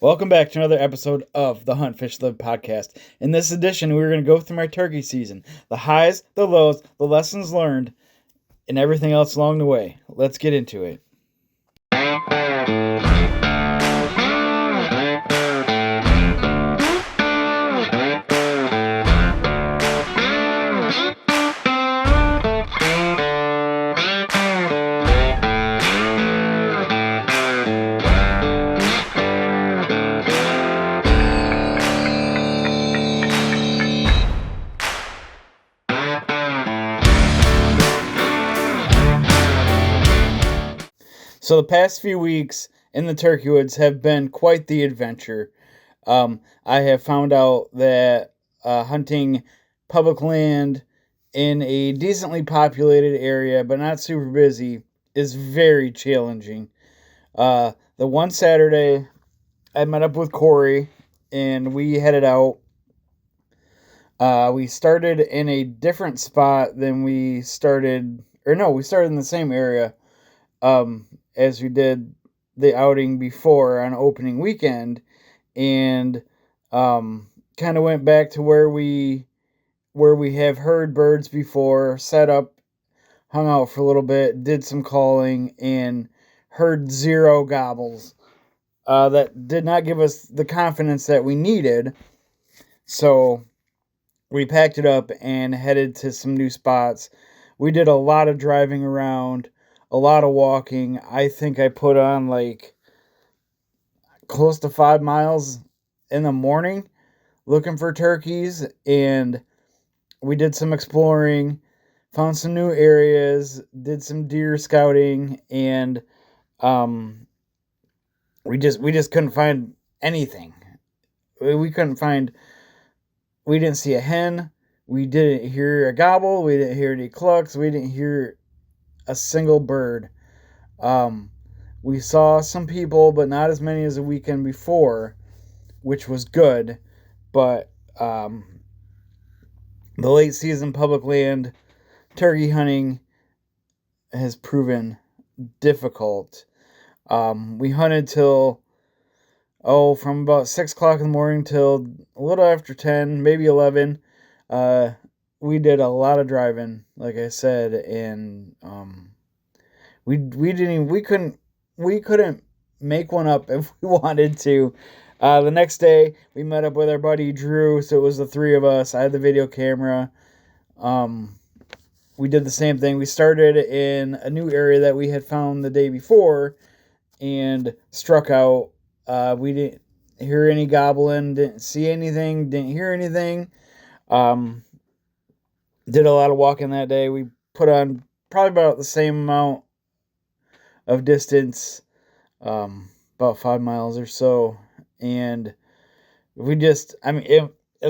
Welcome back to another episode of the Hunt, Fish, Live podcast. In this edition, we're going to go through my turkey season, the highs, the lows, the lessons learned, and everything else along the way. Let's get into it. So the past few weeks in the turkey woods have been quite the adventure. I have found out that hunting public land in a decently populated area, but not super busy, is very challenging. The one Saturday, I met up with Corey, and we headed out. We started in a different spot than we started in the same area. As we did the outing before on opening weekend, and kind of went back to where we have heard birds before, set up, hung out for a little bit, did some calling, and heard zero gobbles. That did not give us the confidence that we needed, so we packed it up and headed to some new spots. We did a lot of driving around, a lot of walking. I think I put on like close to 5 miles in the morning looking for turkeys, and we did some exploring, found some new areas, did some deer scouting, and we just couldn't find anything. We didn't see a hen, we didn't hear a gobble, we didn't hear any clucks, we didn't hear a single bird. We saw some people, but not as many as the weekend before, which was good. But the late season public land turkey hunting has proven difficult. We hunted from about 6 o'clock in the morning till a little after 10, maybe 11. We did a lot of driving, like I said, and we couldn't make one up if we wanted to. The next day we met up with our buddy Drew, so it was the three of us. I had the video camera. We did the same thing. We started in a new area that we had found the day before and struck out. We didn't hear any gobbling, didn't see anything, didn't hear anything. Did a lot of walking that day. We put on probably about the same amount of distance, about 5 miles or so. And it's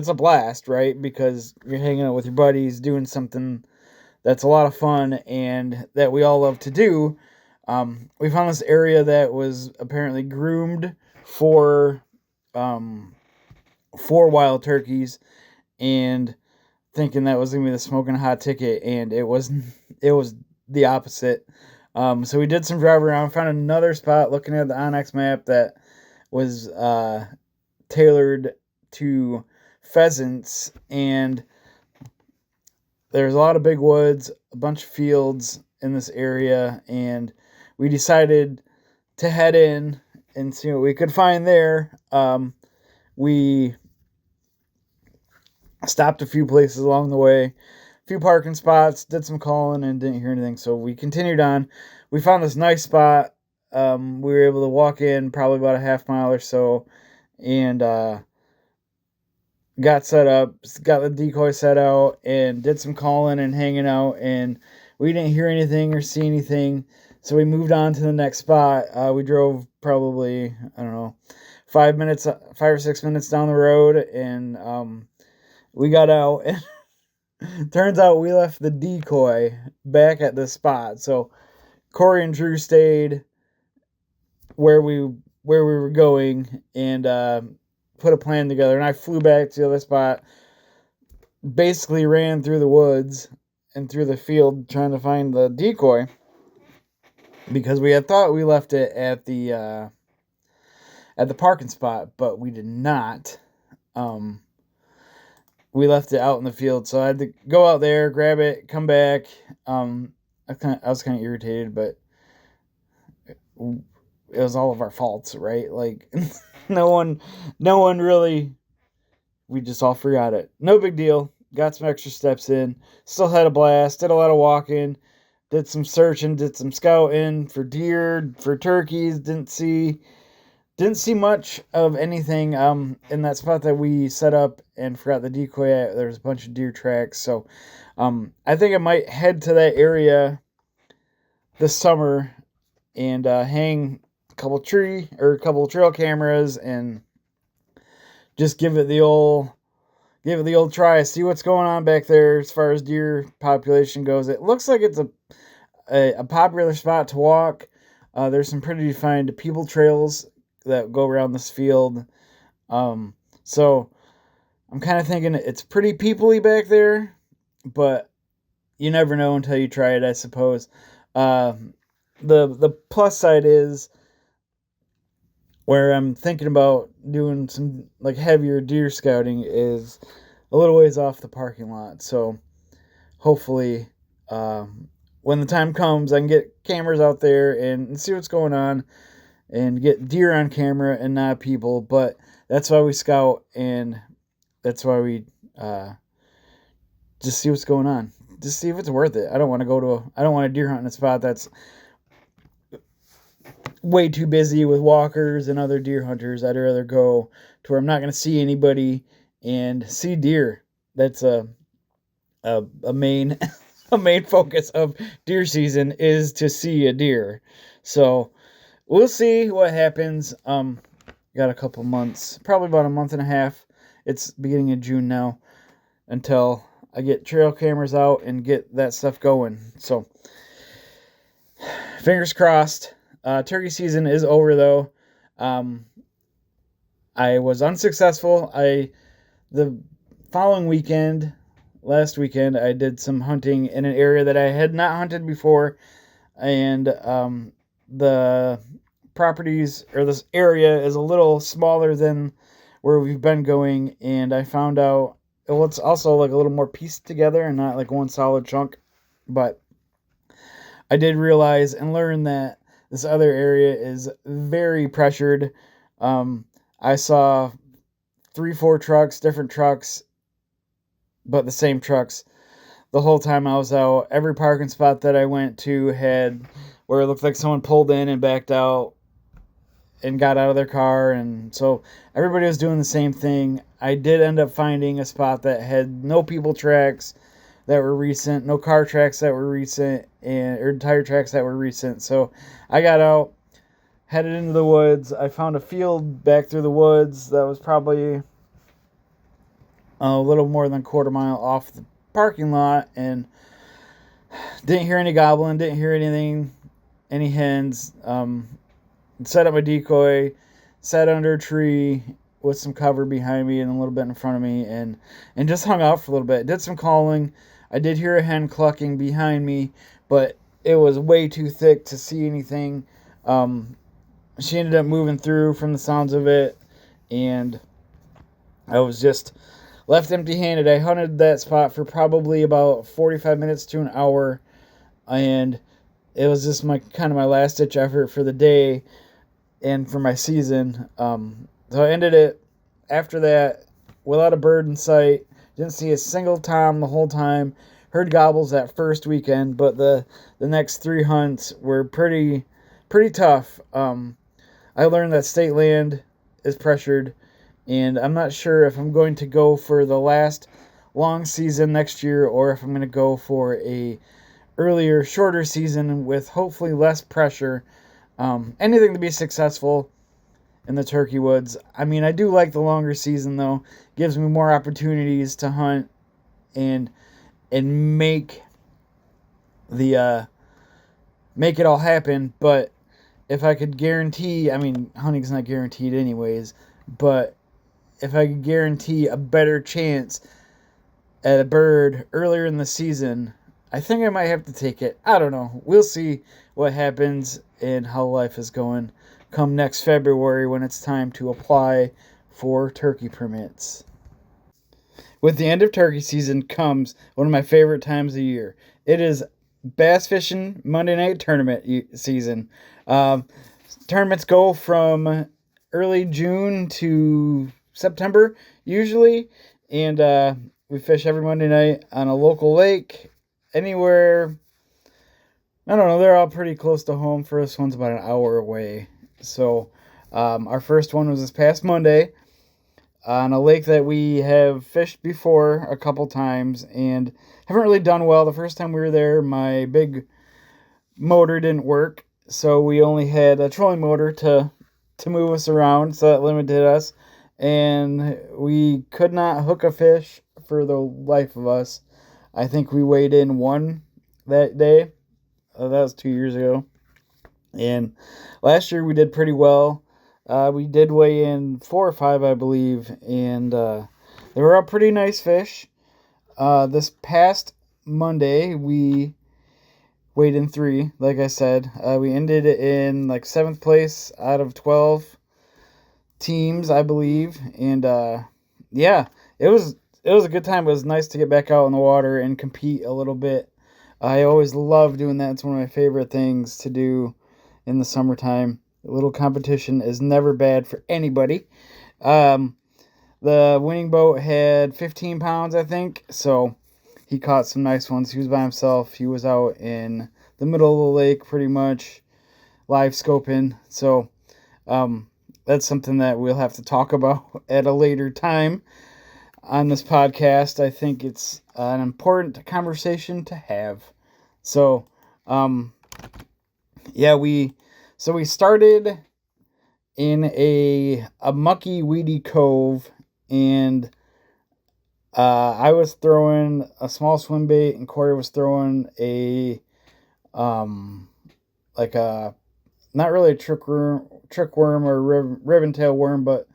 a blast, right? Because you're hanging out with your buddies, doing something that's a lot of fun and that we all love to do. We found this area that was apparently groomed for wild turkeys, and thinking that was gonna be the smoking hot ticket, and it was the opposite. So we did some drive around, found another spot looking at the Onyx map that was tailored to pheasants, and there's a lot of big woods, a bunch of fields in this area, and we decided to head in and see what we could find there. We stopped a few places along the way, a few parking spots, did some calling, and didn't hear anything. So we continued on. We found this nice spot. We were able to walk in probably about a half mile or so, and got set up, got the decoy set out, and did some calling and hanging out. And we didn't hear anything or see anything, so we moved on to the next spot. We drove probably, 5 or 6 minutes down the road, and we got out, and turns out we left the decoy back at the spot. So Corey and Drew stayed where we were going, and put a plan together. And I flew back to the other spot, basically ran through the woods and through the field trying to find the decoy, because we had thought we left it at the at the parking spot, but we did not. Um, we left it out in the field, so I had to go out there, grab it, come back. I was kind of irritated, but it was all of our faults, right? Like no one really. We just all forgot it. No big deal. Got some extra steps in. Still had a blast. Did a lot of walking. Did some searching. Did some scouting for deer, for turkeys. Didn't see much of anything in that spot that we set up and forgot the decoy at. There was a bunch of deer tracks. So I think I might head to that area this summer and hang a couple trail cameras and just give it the old try, see what's going on back there as far as deer population goes. It looks like it's a popular spot to walk. There's some pretty defined people trails that go around this field. So I'm kind of thinking it's pretty peoply back there, but you never know until you try it, I suppose. The plus side is where I'm thinking about doing some like heavier deer scouting is a little ways off the parking lot. So hopefully, when the time comes, I can get cameras out there and see what's going on and get deer on camera and not people. But that's why we scout, and that's why we just see what's going on. Just see if it's worth it. I don't want to deer hunt in a spot that's way too busy with walkers and other deer hunters. I'd rather go to where I'm not going to see anybody and see deer. That's a main a main focus of deer season is to see a deer. So we'll see what happens. Got a couple months, probably about a month and a half. It's beginning of June now until I get trail cameras out and get that stuff going. So fingers crossed. Turkey season is over though. I was unsuccessful. The following weekend, last weekend, I did some hunting in an area that I had not hunted before, and the properties or this area is a little smaller than where we've been going, and I found out it's also like a little more pieced together and not like one solid chunk. But I did realize and learn that this other area is very pressured. I saw 3-4 trucks, different trucks, but the same trucks the whole time I was out. Every parking spot that I went to had where it looked like someone pulled in and backed out and got out of their car, and so everybody was doing the same thing. I did end up finding a spot that had no people tracks that were recent, no car tracks that were recent, or tire tracks that were recent. So I got out, headed into the woods. I found a field back through the woods that was probably a little more than a quarter mile off the parking lot, and didn't hear any gobbling, didn't hear anything, any hens. Set up my decoy, sat under a tree with some cover behind me and a little bit in front of me, and just hung out for a little bit. Did some calling. I did hear a hen clucking behind me, but it was way too thick to see anything. She ended up moving through from the sounds of it, and I was just left empty-handed. I hunted that spot for probably about 45 minutes to an hour, and it was just my last-ditch effort for the day and for my season. So I ended it after that without a bird in sight. Didn't see a single tom the whole time. Heard gobbles that first weekend, but the next 3 hunts were pretty tough. I learned that state land is pressured, and I'm not sure if I'm going to go for the last long season next year or if I'm going to go for a earlier, shorter season with hopefully less pressure. Anything to be successful in the turkey woods. I mean, I do like the longer season though. Gives me more opportunities to hunt and make make it all happen. But if I could guarantee, I mean, hunting's not guaranteed anyways, but if I could guarantee a better chance at a bird earlier in the season, I think I might have to take it. I don't know. We'll see what happens and how life is going come next February when it's time to apply for turkey permits. With the end of turkey season comes one of my favorite times of the year. It is bass fishing Monday night tournament season. Tournaments go from early June to September usually, and we fish every Monday night on a local lake anywhere. I don't know, they're all pretty close to home. First one's about an hour away. So our first one was this past Monday on a lake that we have fished before a couple times and haven't really done well. The first time we were there, my big motor didn't work, so we only had a trolling motor to move us around, so that limited us, and we could not hook a fish for the life of us. I think we weighed in one that day. That was 2 years ago. And last year we did pretty well. We did weigh in 4 or 5, I believe, and they were all pretty nice fish. This past Monday we weighed in 3, like I said. We ended in like 7th place out of 12 teams, I believe. And yeah, it was a good time. It was nice to get back out in the water and compete a little bit. I always love doing that. It's one of my favorite things to do in the summertime. A little competition is never bad for anybody. The winning boat had 15 pounds, I think, so he caught some nice ones. He was by himself. He was out in the middle of the lake pretty much, live scoping. So that's something that we'll have to talk about at a later time on this podcast. I think it's an important conversation to have. So, yeah, we started in a mucky, weedy cove, and I was throwing a small swim bait, and Corey was throwing a like a, not really a trick worm or ribbon tail worm, but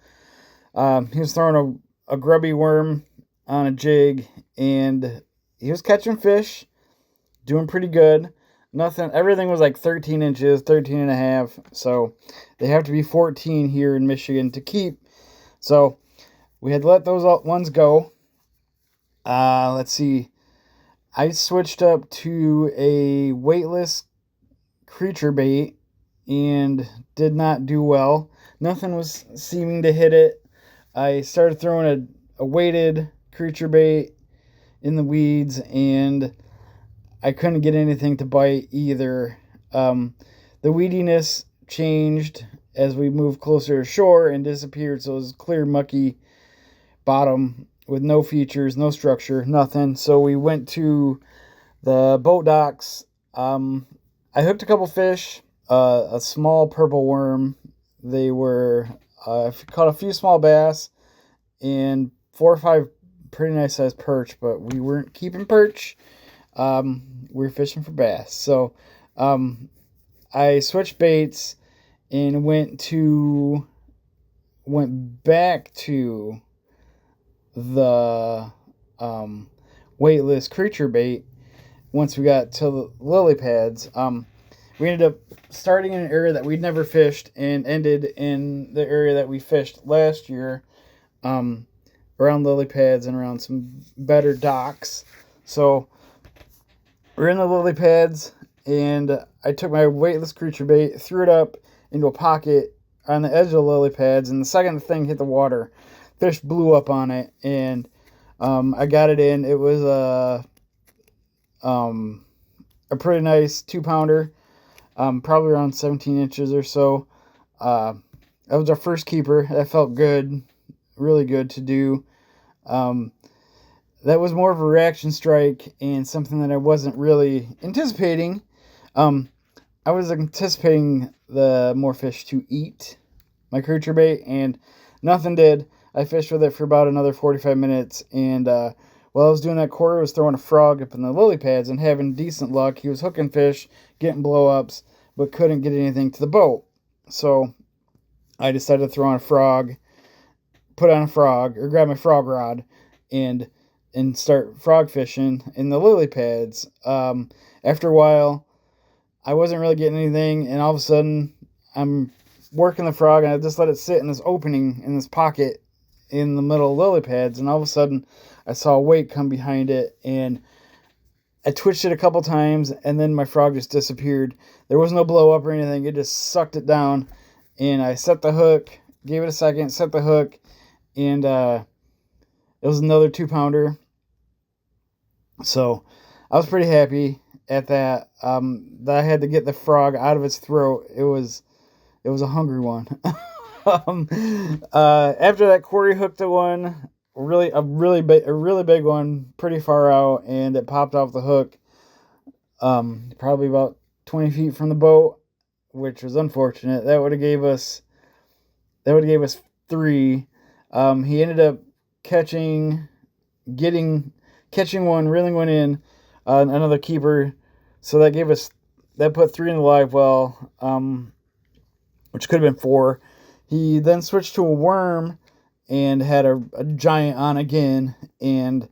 he was throwing a grubby worm on a jig, and he was catching fish, doing pretty good. Everything was like 13 inches, 13 and a half. So they have to be 14 here in Michigan to keep. So we had to let those ones go. Let's see. I switched up to a weightless creature bait and did not do well. Nothing was seeming to hit it. I started throwing a weighted creature bait in the weeds, and I couldn't get anything to bite either. The weediness changed as we moved closer to shore and disappeared, so it was clear, mucky bottom with no features, no structure, nothing. So we went to the boat docks. I hooked a couple fish, a small purple worm. They were, I caught a few small bass and 4 or 5 pretty nice sized perch, but we weren't keeping perch. We were fishing for bass. So I switched baits and went back to the weightless creature bait once we got to the lily pads. We ended up starting in an area that we'd never fished and ended in the area that we fished last year, around lily pads and around some better docks. So we're in the lily pads, and I took my weightless creature bait, threw it up into a pocket on the edge of the lily pads, and the second the thing hit the water, fish blew up on it, and I got it in. It was a pretty nice 2-pounder, probably around 17 inches or so. That was our first keeper. That felt good, really good to do. That was more of a reaction strike and something that I wasn't really anticipating. I was anticipating the more fish to eat my creature bait, and nothing did. I fished with it for about another 45 minutes, and while I was doing that, Corey was throwing a frog up in the lily pads and having decent luck. He was hooking fish, getting blow-ups, but couldn't get anything to the boat. So I decided to throw on a frog, put on a frog, or grab my frog rod, and start frog fishing in the lily pads. After a while, I wasn't really getting anything, and all of a sudden, I'm working the frog, and I just let it sit in this opening, in this pocket in the middle of lily pads, and all of a sudden I saw a weight come behind it, and I twitched it a couple times, and then my frog just disappeared. There was no blow up or anything. It just sucked it down, and I set the hook, gave it a second, set the hook, and it was another 2-pounder. So I was pretty happy at that. That I had to get the frog out of its throat. It was a hungry one. After that, Corey hooked a one, a really big one, pretty far out, and it popped off the hook. Probably about 20 feet from the boat, which was unfortunate. That would have gave us 3. He ended up catching one, reeling one in, another keeper. So that put 3 in the live well, which could have been 4. He then switched to a worm and had a giant on again, and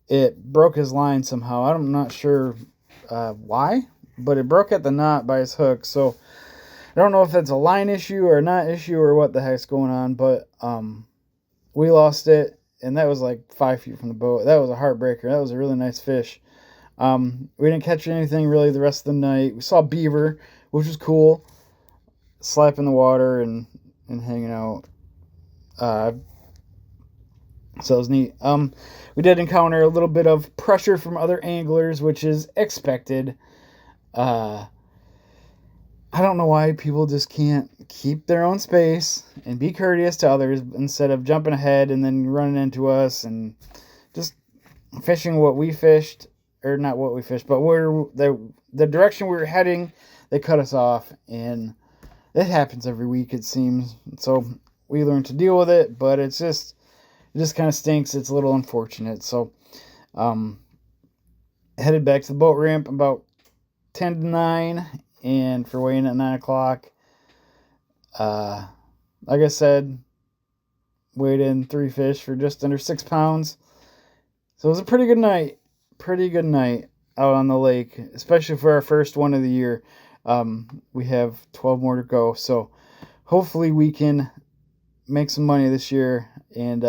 it broke his line somehow. I'm not sure why, but it broke at the knot by his hook. So I don't know if it's a line issue or not issue or what the heck's going on, but we lost it, and that was like 5 feet from the boat. That was a heartbreaker. That was a really nice fish. We didn't catch anything really the rest of the night. We saw beaver, which was cool, slapping the water and hanging out. So it was neat. We did encounter a little bit of pressure from other anglers, which is expected. I don't know why people just can't keep their own space and be courteous to others instead of jumping ahead and then running into us and just fishing what we fished, or not what we fished, but the direction we were heading. They cut us off, and it happens every week, it seems. So we learned to deal with it, but it just kind of stinks. It's a little unfortunate. So headed back to the boat ramp about 10 to 9, and for weighing at 9 o'clock. Like I said, weighed in 3 fish for just under 6 pounds. So it was a pretty good night. Out on the lake, especially for our first one of the year. We have 12 more to go, so hopefully we can make some money this year and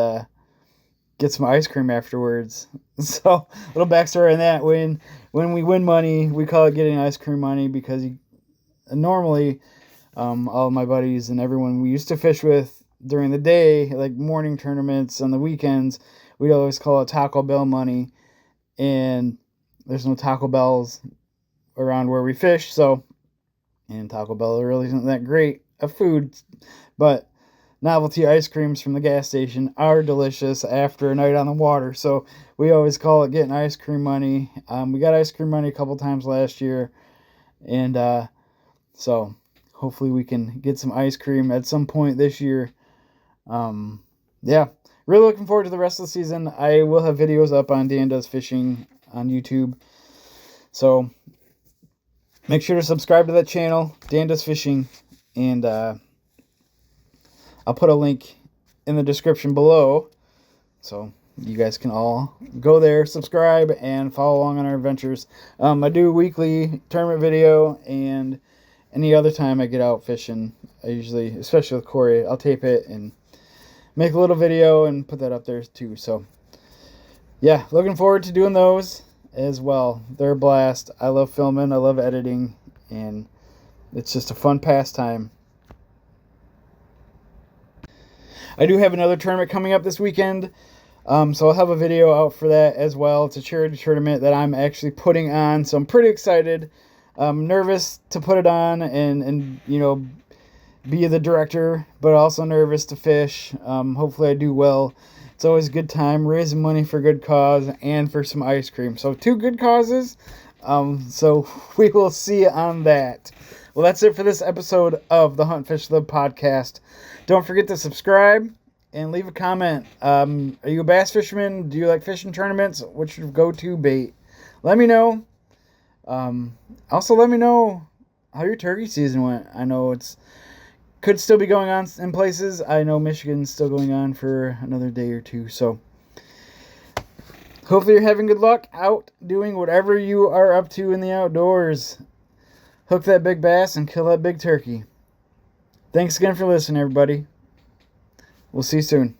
get some ice cream afterwards. So a little backstory on that: when we win money, we call it getting ice cream money, because normally all of my buddies and everyone we used to fish with during the day, like morning tournaments on the weekends, we'd always call it Taco Bell money, and there's no Taco Bells around where we fish, and Taco Bell really isn't that great of food, but novelty ice creams from the gas station are delicious after a night on the water, so we always call it getting ice cream money. We got ice cream money a couple times last year, and so hopefully we can get some ice cream at some point this year. Yeah, really looking forward to the rest of the season. I will have videos up on Dan Does Fishing on YouTube, so make sure to subscribe to that channel, Dan Does Fishing, and I'll put a link in the description below, so you guys can all go there, subscribe, and follow along on our adventures. I do a weekly tournament video, and any other time I get out fishing, I usually, especially with Corey, I'll tape it and make a little video and put that up there too. So yeah, looking forward to doing those as well. They're a blast. I love filming, I love editing, and it's just a fun pastime. I do have another tournament coming up this weekend, so I'll have a video out for that as well. It's a charity tournament that I'm actually putting on, so I'm pretty excited. I'm nervous to put it on and be the director, but also nervous to fish. Hopefully I do well. It's always a good time raising money for a good cause and for some ice cream. So 2 good causes. So we will see on that. Well, that's it for this episode of the Hunt Fish Live podcast. Don't forget to subscribe and leave a comment. Are you a bass fisherman? Do you like fishing tournaments? What's your go-to bait? Let me know. Also, let me know how your turkey season went. I know could still be going on in places. I know Michigan's still going on for another day or 2. So hopefully you're having good luck out doing whatever you are up to in the outdoors. Hook that big bass and kill that big turkey. Thanks again for listening, everybody. We'll see you soon.